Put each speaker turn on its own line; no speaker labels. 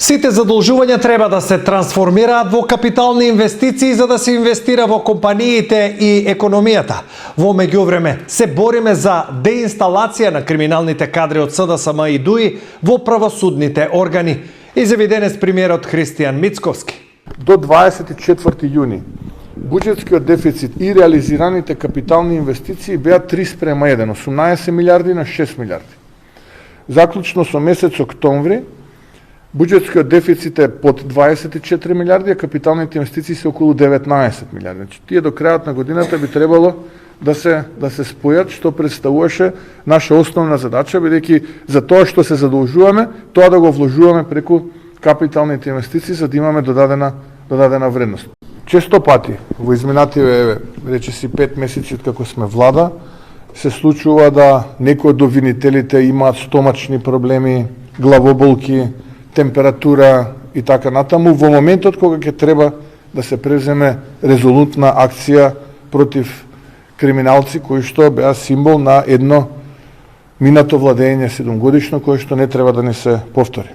Сите задолжувања треба да се трансформираат во капитални инвестиции за да се инвестира во компаниите и економијата. Во меѓувреме се бориме за деинсталација на криминалните кадри од СДСМ и ДУИ во правосудните органи. Изявиденес премиерот Христијан Мицковски.
До 24 јуни буџетскиот дефицит и реализираните капитални инвестиции беа 3:1, 18 милиарди на 6 милиарди. Заклучно со месец октомври, буџетскиот дефицит е под 24 милиарди, а капиталните инвестиции се околу 19 милиарди. Значи, тие до крајот на годината би требало да се спојат, што представуваше наша основна задача, бидејќи за тоа што се задолжуваме, тоа да го вложуваме преку капиталните инвестиции, за да имаме додадена вредност. Често пати во изминативе, речиси 5 месеци како сме влада, се случува да некои од обвинителите имаат стомачни проблеми, главоболки, температура и така натаму, во моментот кога ќе треба да се преземе резолутна акција против криминалци кои што беа символ на едно минато владење 7 годишно, кое што не треба да не се повтори.